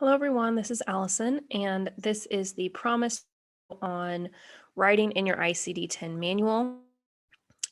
Hello, everyone. This is Allison, and this is the promise on writing in your ICD-10 manual.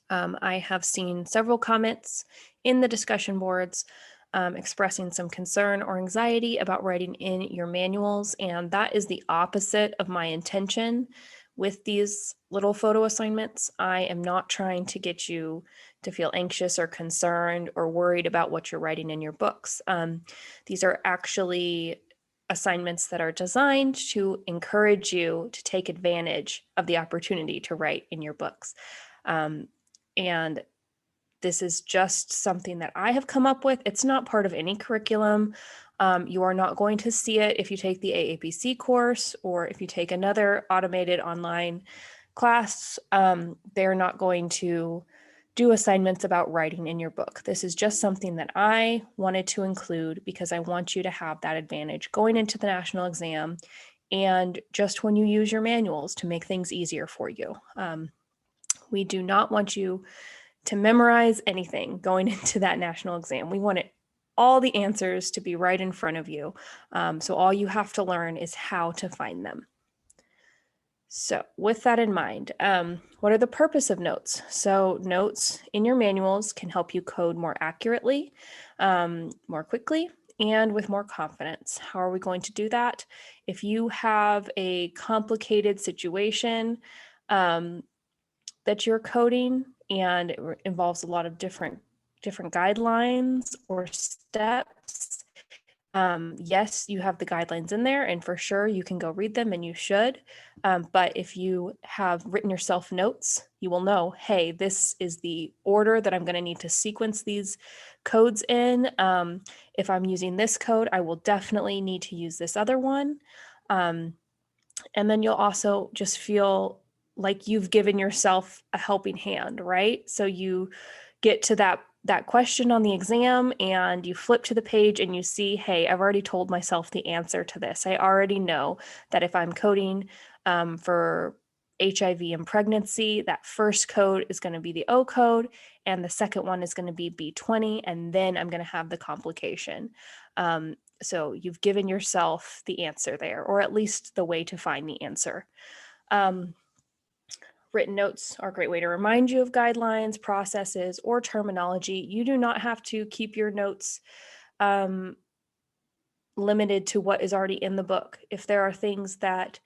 I have seen several comments in the discussion boards expressing some concern or anxiety about writing in your manuals, and that is the opposite of my intention with these little photo assignments. I am not trying to get you to feel anxious or concerned or worried about what you're writing in your books. These are actually assignments that are designed to encourage you to take advantage of the opportunity to write in your books. And this is just something that I have come up with. It's not part of any curriculum. You are not going to see it if you take the AAPC course or if you take another automated online class. They're not going to do assignments about writing in your book. This is just something that I wanted to include because I want you to have that advantage going into the national exam and just when you use your manuals to make things easier for you. We do not want you to memorize anything going into that national exam. We want all the answers to be right in front of you. So all you have to learn is how to find them. So with that in mind, what are the purpose of notes? So notes in your manuals can help you code more accurately, more quickly, and with more confidence. How are we going to do that? If you have a complicated situation that you're coding and it involves a lot of different guidelines or steps, yes, you have the guidelines in there, and for sure you can go read them, and you should. But if you have written yourself notes, you will know, hey, this is the order that I'm going to need to sequence these codes in. If I'm using this code, I will definitely need to use this other one. And then you'll also just feel like you've given yourself a helping hand, right? So you get to that question on the exam and you flip to the page and you see, hey, I've already told myself the answer to this. I already know that if I'm coding for HIV and pregnancy, that first code is going to be the O code and the second one is going to be B20, and then I'm going to have the complication. So you've given yourself the answer there, or at least the way to find the answer. Written notes are a great way to remind you of guidelines, processes, or terminology. You do not have to keep your notes limited to what is already in the book. If there are things that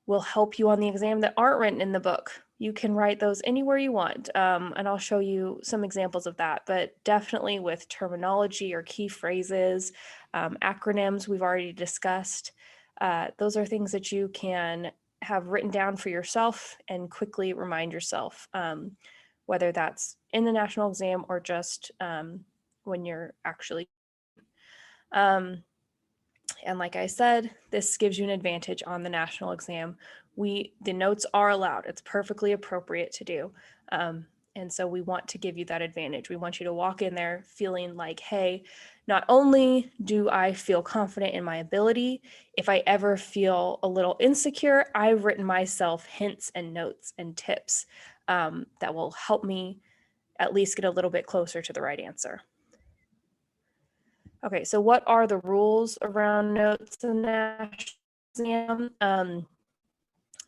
will help you on the exam that aren't written in the book, you can write those anywhere you want. And I'll show you some examples of that, but definitely with terminology or key phrases, acronyms we've already discussed. Those are things that you can have written down for yourself and quickly remind yourself, whether that's in the national exam or just when you're actually. And like I said, this gives you an advantage on the national exam. The notes are allowed. It's perfectly appropriate to do. And so we want to give you that advantage. We want you to walk in there feeling like, hey, not only do I feel confident in my ability, if I ever feel a little insecure, I've written myself hints and notes and tips that will help me at least get a little bit closer to the right answer. Okay, so what are the rules around notes in the national exam?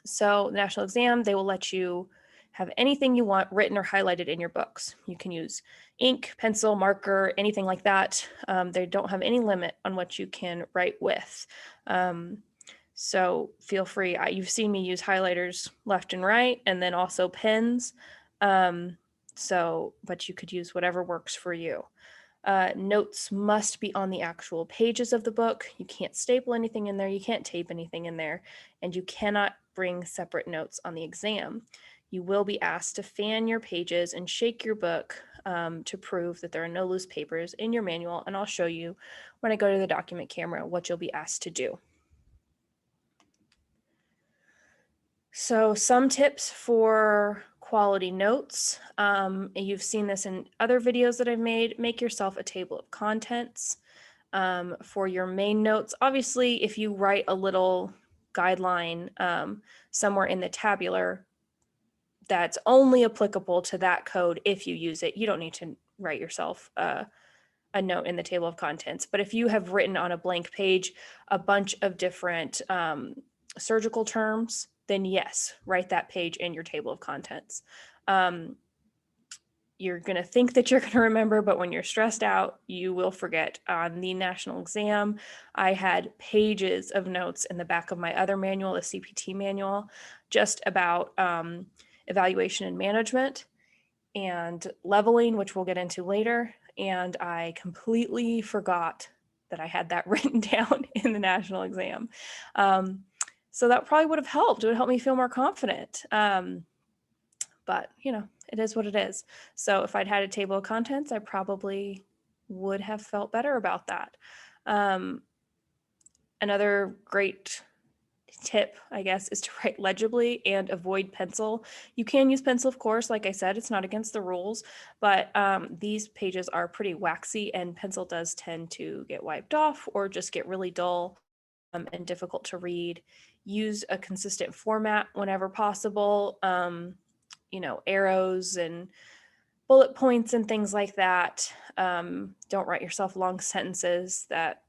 So the national exam, they will let you have anything you want written or highlighted in your books. You can use ink, pencil, marker, anything like that. They don't have any limit on what you can write with. So feel free. You've seen me use highlighters left and right, and then also pens. But you could use whatever works for you. Notes must be on the actual pages of the book. You can't staple anything in there. You can't tape anything in there. And you cannot bring separate notes on the exam. You will be asked to fan your pages and shake your book to prove that there are no loose papers in your manual. And I'll show you when I go to the document camera what you'll be asked to do. So some tips for quality notes. You've seen this in other videos that I've made. Make yourself a table of contents for your main notes. Obviously, if you write a little guideline somewhere in the tabular, that's only applicable to that code if you use it. You don't need to write yourself a a note in the table of contents. But if you have written on a blank page a bunch of different surgical terms, then yes, write that page in your table of contents. You're going to think that you're going to remember, but when you're stressed out, you will forget. On the national exam, I had pages of notes in the back of my other manual, the CPT manual, just about evaluation and management and leveling, which we'll get into later. And I completely forgot that I had that written down in the national exam. So that probably would have helped. It would help me feel more confident. But, you know, it is what it is. So if I'd had a table of contents, I probably would have felt better about that. Another great tip, I guess, is to write legibly and avoid pencil. You can use pencil, of course. Like I said, it's not against the rules, but these pages are pretty waxy and pencil does tend to get wiped off or just get really dull and difficult to read. Use a consistent format whenever possible. You know, arrows and bullet points and things like that. Don't write yourself long sentences that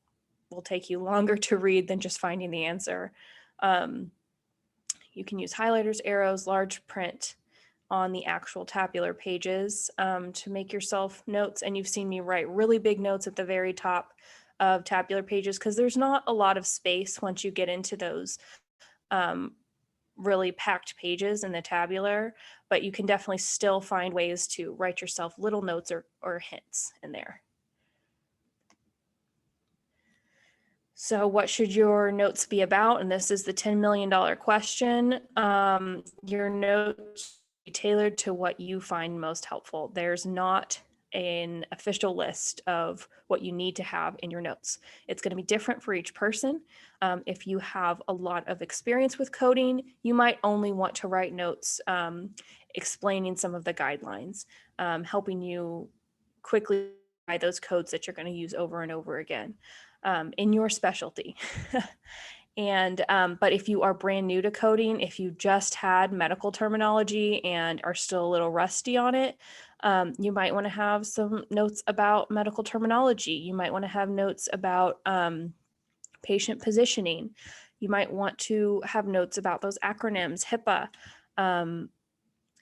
will take you longer to read than just finding the answer. You can use highlighters, arrows, large print on the actual tabular pages to make yourself notes. And you've seen me write really big notes at the very top of tabular pages because there's not a lot of space once you get into those really packed pages in the tabular, but you can definitely still find ways to write yourself little notes or hints in there. So what should your notes be about? And this is the $10 million question. Your notes be tailored to what you find most helpful. There's not an official list of what you need to have in your notes. It's going to be different for each person. If you have a lot of experience with coding, you might only want to write notes explaining some of the guidelines, helping you quickly by those codes that you're going to use over and over again in your specialty. And but if you are brand new to coding, if you just had medical terminology and are still a little rusty on it, you might want to have some notes about medical terminology. You might want to have notes about patient positioning. You might want to have notes about those acronyms, HIPAA,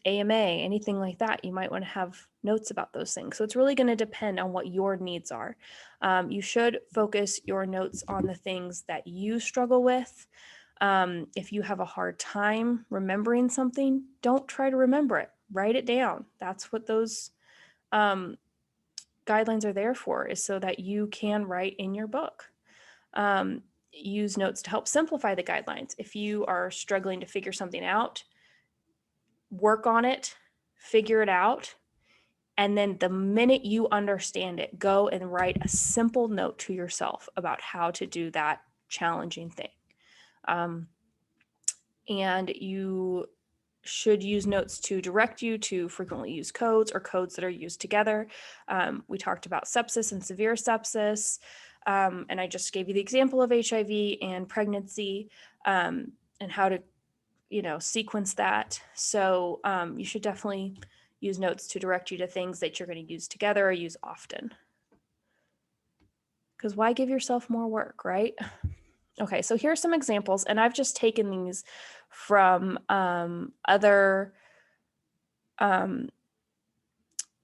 AMA, anything like that. You might want to have notes about those things. So it's really going to depend on what your needs are. You should focus your notes on the things that you struggle with. If you have a hard time remembering something, don't try to remember it. Write it down. That's what those guidelines are there for, is so that you can write in your book. Use notes to help simplify the guidelines. If you are struggling to figure something out, work on it, figure it out, and then the minute you understand it, go and write a simple note to yourself about how to do that challenging thing. And you should use notes to direct you to frequently used codes or codes that are used together. We talked about sepsis and severe sepsis, and I just gave you the example of HIV and pregnancy and how to sequence that. So you should definitely use notes to direct you to things that you're going to use together or use often. Because why give yourself more work, right? Okay, so here are some examples, and I've just taken these from other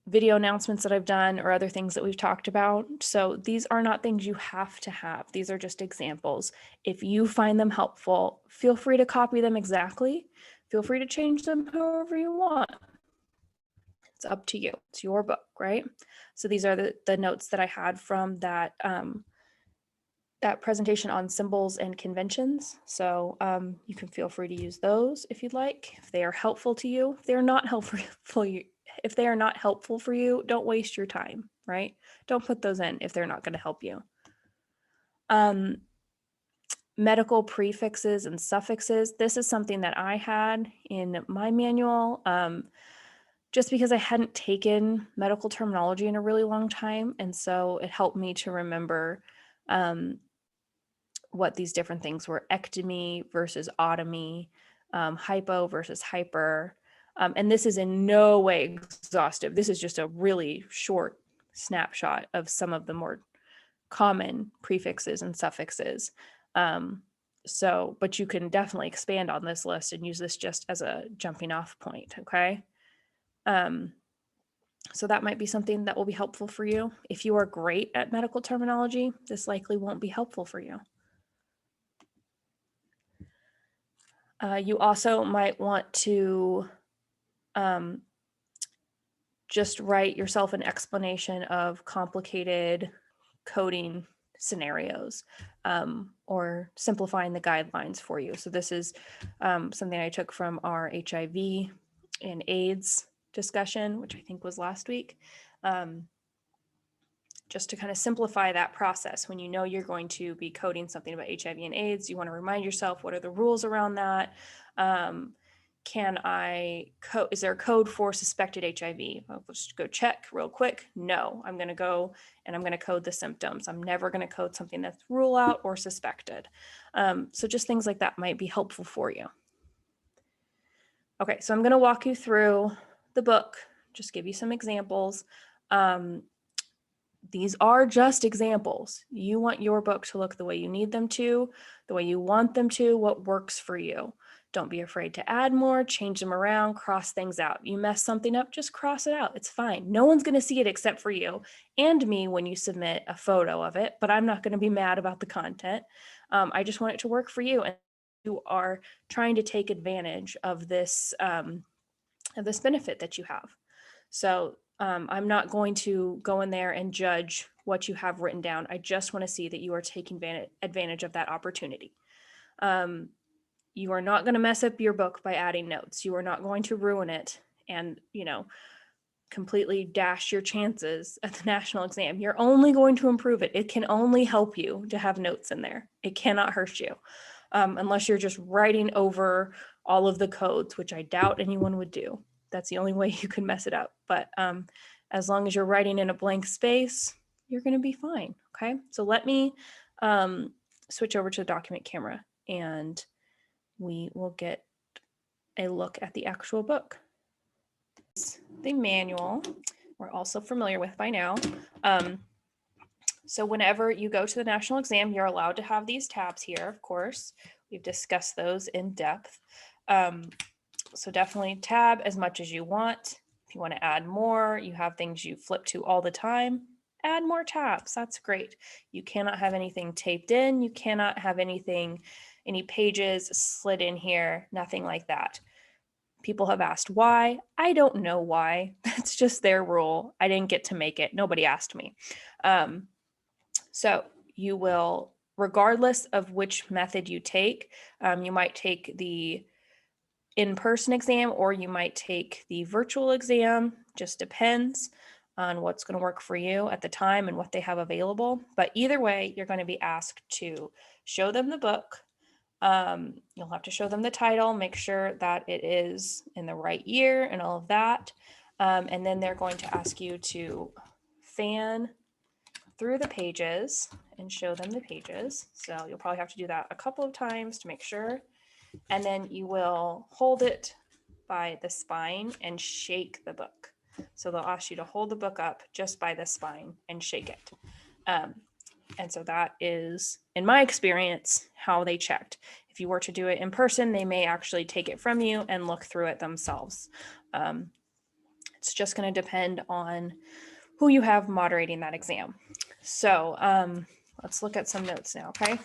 video announcements that I've done or other things that we've talked about. So these are not things you have to have. These are just examples. If you find them helpful, feel free to copy them exactly. Feel free to change them however you want. It's up to you. It's your book, right? So these are the notes that I had from that that presentation on symbols and conventions. So you can feel free to use those if you'd like, if they are helpful to you. If they're not helpful for you, if they are not helpful for you, don't waste your time, right? Don't put those in if they're not going to help you. Medical prefixes and suffixes. This is something that I had in my manual just because I hadn't taken medical terminology in a really long time. And so it helped me to remember what these different things were: ectomy versus otomy, hypo versus hyper. And this is in no way exhaustive. This is just a really short snapshot of some of the more common prefixes and suffixes. But you can definitely expand on this list and use this just as a jumping off point, okay? So that might be something that will be helpful for you. If you are great at medical terminology, this likely won't be helpful for you. You also might want to just write yourself an explanation of complicated coding scenarios, or simplifying the guidelines for you. So this is something I took from our HIV and AIDS discussion, which I think was last week, just to kind of simplify that process. When you know you're going to be coding something about HIV and AIDS, you want to remind yourself, what are the rules around that? Is there a code for suspected HIV? I'll just go check real quick. No, I'm going to go and I'm going to code the symptoms. I'm never going to code something that's rule out or suspected. So just things like that might be helpful for you. Okay, so I'm going to walk you through the book, just give you some examples. These are just examples. You want your book to look the way you need them to, the way you want them to, what works for you. Don't be afraid to add more, change them around, cross things out. You mess something up, just cross it out. It's fine. No one's going to see it except for you and me when you submit a photo of it, but I'm not going to be mad about the content. I just want it to work for you. And you are trying to take advantage of this benefit that you have. So I'm not going to go in there and judge what you have written down. I just want to see that you are taking advantage of that opportunity. You are not going to mess up your book by adding notes. You are not going to ruin it and, completely dash your chances at the national exam. You're only going to improve it. It can only help you to have notes in there. It cannot hurt you, unless you're just writing over all of the codes, which I doubt anyone would do. That's the only way you can mess it up. But as long as you're writing in a blank space, you're going to be fine. Okay. So let me switch over to the document camera and we will get a look at the actual book. The manual we're also familiar with by now. So whenever you go to the national exam, you're allowed to have these tabs here, of course. We've discussed those in depth. So definitely tab as much as you want. If you want to add more, you have things you flip to all the time, add more tabs. That's great. You cannot have anything taped in. You cannot have any pages slid in here, nothing like that. People have asked why. I don't know why. That's just their rule. I didn't get to make it. Nobody asked me. So you will, regardless of which method you take, you might take the in-person exam or you might take the virtual exam. Just depends on what's going to work for you at the time and what they have available. But either way, you're going to be asked to show them the book. You'll have to show them the title, make sure that it is in the right year and all of that. And then they're going to ask you to fan through the pages and show them the pages. So you'll probably have to do that a couple of times to make sure. And then you will hold it by the spine and shake the book. So they'll ask you to hold the book up just by the spine and shake it. And so that is, in my experience, how they checked. If you were to do it in person, they may actually take it from you and look through it themselves. It's just going to depend on who you have moderating that exam. So let's look at some notes now, okay?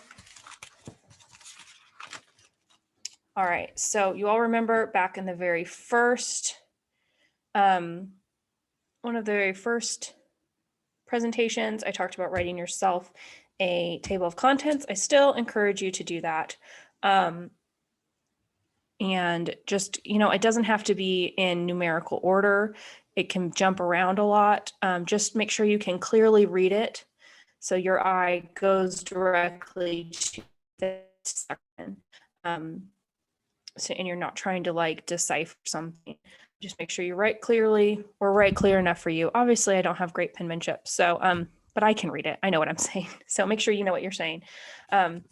All right, so you all remember back in the very first, one of the very first presentations, I talked about writing yourself a table of contents. I still encourage you to do that. And just, it doesn't have to be in numerical order. It can jump around a lot. Just make sure you can clearly read it so your eye goes directly to this section. And you're not trying to decipher something. Just make sure you write clearly or write clear enough for you. Obviously, I don't have great penmanship, so but I can read it. I know what I'm saying. So make sure you know what you're saying. And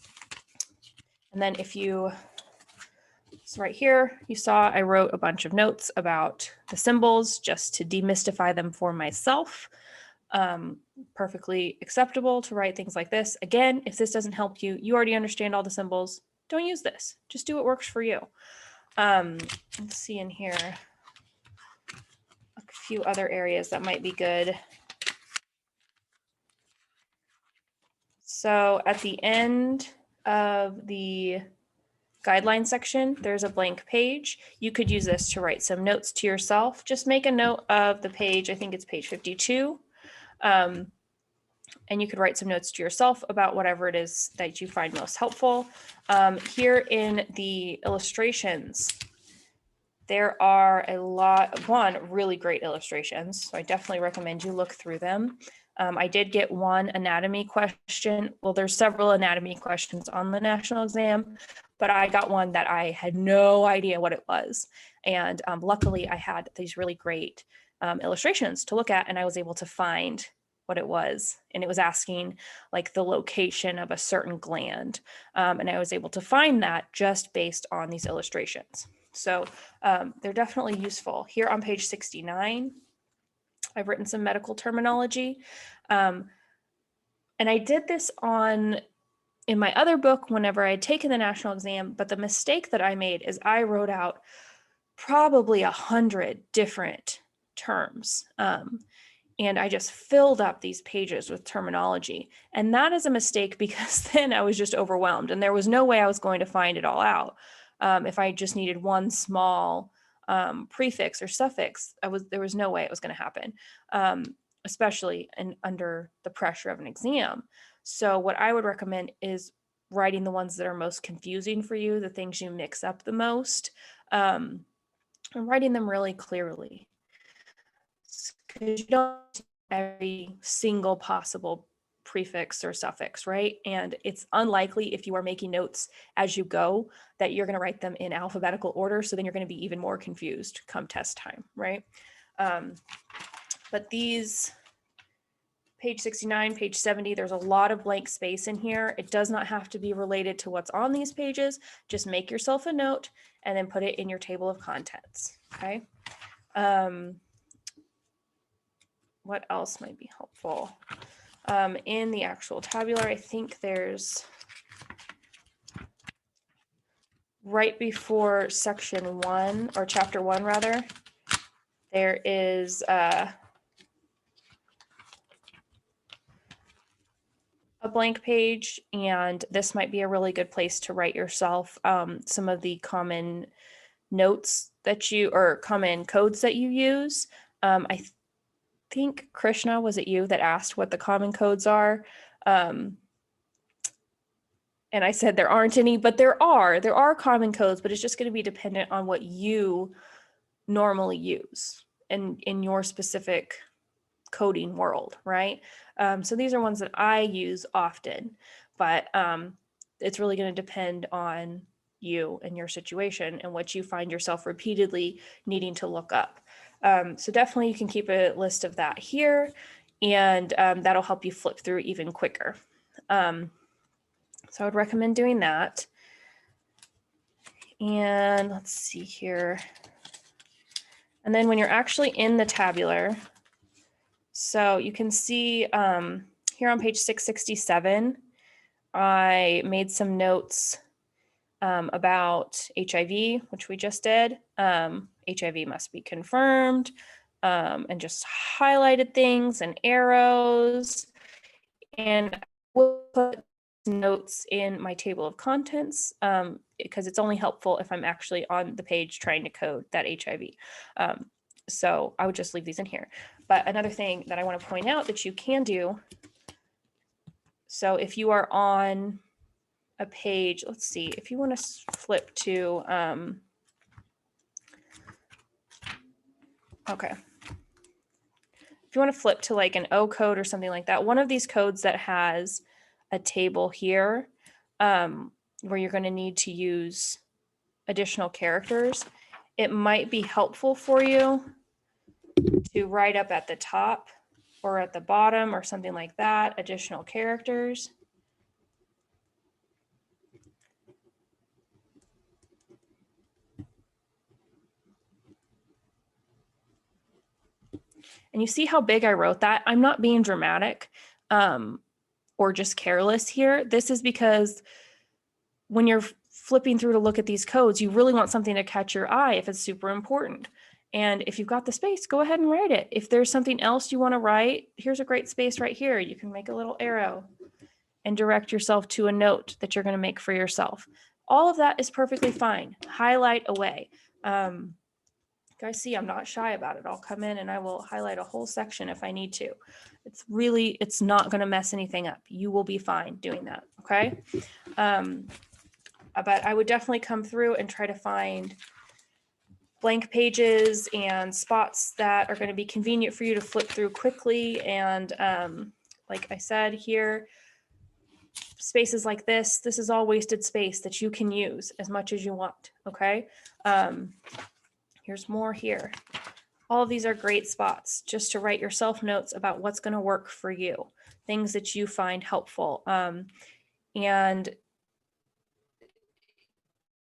then so right here, you saw I wrote a bunch of notes about the symbols just to demystify them for myself. Perfectly acceptable to write things like this. Again, if this doesn't help you, you already understand all the symbols. Don't use this. Just do what works for you. Let's see in here a few other areas that might be good. So at the end of the guideline section, there's a blank page. You could use this to write some notes to yourself. Just make a note of the page. I think it's page 52. And you could write some notes to yourself about whatever it is that you find most helpful. Here in the illustrations, there are a lot, really great illustrations. So I definitely recommend you look through them. I did get one anatomy question. Well, there's several anatomy questions on the national exam, but I got one that I had no idea what it was. And luckily I had these really great illustrations to look at, and I was able to find what it was. And it was asking like the location of a certain gland. And I was able to find that just based on these illustrations. So they're definitely useful. Here on page 69, I've written some medical terminology. And I did this in my other book whenever I had taken the national exam, but the mistake that I made is I wrote out probably 100 different terms. And I just filled up these pages with terminology. And that is a mistake because then I was just overwhelmed and there was no way I was going to find it all out. If I just needed one small prefix or suffix, there was no way it was going to happen, especially under the pressure of an exam. So what I would recommend is writing the ones that are most confusing for you, the things you mix up the most, and writing them really clearly. Because you don't every single possible prefix or suffix, right? And it's unlikely if you are making notes as you go that you're going to write them in alphabetical order. So then you're going to be even more confused come test time, right? But these, page 69, page 70, there's a lot of blank space in here. It does not have to be related to what's on these pages. Just make yourself a note and then put it in your table of contents, okay? What else might be helpful? In the actual tabular, I think there's right before section 1 or chapter 1 rather, there is a blank page, and this might be a really good place to write yourself some of the common notes that common codes that you use. I think Krishna, was it you that asked what the common codes are? And I said there aren't any, but there are common codes, but it's just going to be dependent on what you normally use in your specific coding world, right? So these are ones that I use often, but it's really going to depend on you and your situation and what you find yourself repeatedly needing to look up. So definitely you can keep a list of that here, and that'll help you flip through even quicker. So I would recommend doing that. And let's see here. And then when you're actually in the tabular, so you can see here on page 667, I made some notes about HIV, which we just did. HIV must be confirmed, and just highlighted things and arrows. And I will put notes in my table of contents because it's only helpful if I'm actually on the page trying to code that HIV. So I would just leave these in here. But another thing that I want to point out that you can do, so if you are on a page, let's see, if you want to flip to, okay. If you want to flip to like an O code or something like that, one of these codes that has a table here where you're going to need to use additional characters, it might be helpful for you to write up at the top or at the bottom or something like that, additional characters. And you see how big I wrote that? I'm not being dramatic or just careless here. This is because when you're flipping through to look at these codes, you really want something to catch your eye if it's super important. And if you've got the space, go ahead and write it. If there's something else you want to write, here's a great space right here. You can make a little arrow and direct yourself to a note that you're going to make for yourself. All of that is perfectly fine. Highlight away. Guys, see, I'm not shy about it. I'll come in and I will highlight a whole section if I need to. It's not going to mess anything up. You will be fine doing that, okay? But I would definitely come through and try to find blank pages and spots that are going to be convenient for you to flip through quickly. And like I said here, spaces like this is all wasted space that you can use as much as you want, okay? Here's more here. All of these are great spots just to write yourself notes about what's going to work for you, things that you find helpful. And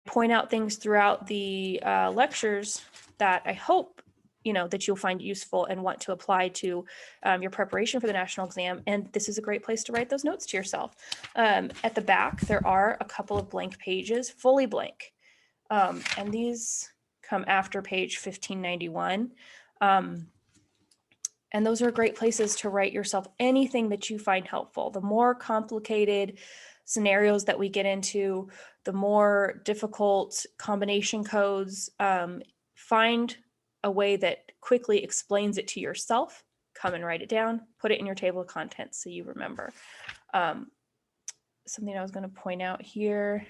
point out things throughout the lectures that I hope that you'll find useful and want to apply to your preparation for the national exam. And this is a great place to write those notes to yourself. At the back, there are a couple of blank pages, fully blank. And these come after page 1591. And those are great places to write yourself anything that you find helpful. The more complicated scenarios that we get into, the more difficult combination codes, find a way that quickly explains it to yourself. Come and write it down, put it in your table of contents so you remember. Something I was going to point out here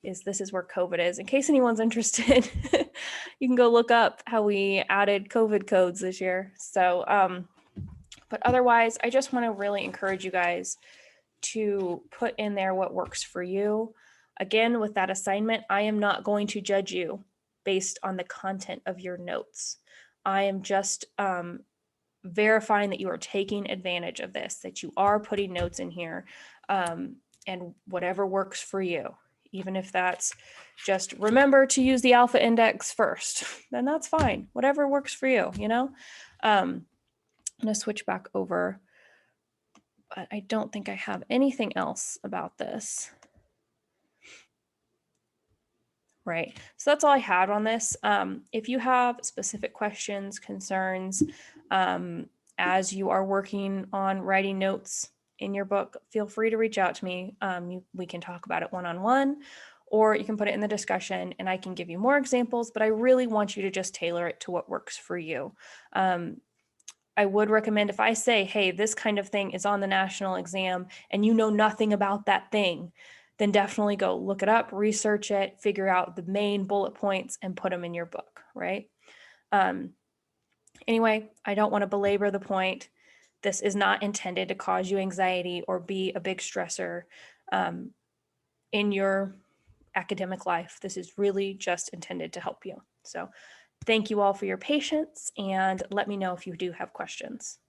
is this is where COVID is. In case anyone's interested, you can go look up how we added COVID codes this year. So, but otherwise, I just want to really encourage you guys to put in there what works for you. Again, with that assignment, I am not going to judge you based on the content of your notes. I am just verifying that you are taking advantage of this, that you are putting notes in here, and whatever works for you. Even if that's just remember to use the alpha index first, then that's fine. Whatever works for you, I'm going to switch back over, but I don't think I have anything else about this. Right, so that's all I had on this. If you have specific questions, concerns, as you are working on writing notes in your book, feel free to reach out to me. We can talk about it one-on-one, or you can put it in the discussion and I can give you more examples, but I really want you to just tailor it to what works for you. I would recommend if I say, hey, this kind of thing is on the national exam and you know nothing about that thing, then definitely go look it up, research it, figure out the main bullet points and put them in your book, right? Anyway, I don't want to belabor the point. This is not intended to cause you anxiety or be a big stressor in your academic life. This is really just intended to help you. So thank you all for your patience and let me know if you do have questions.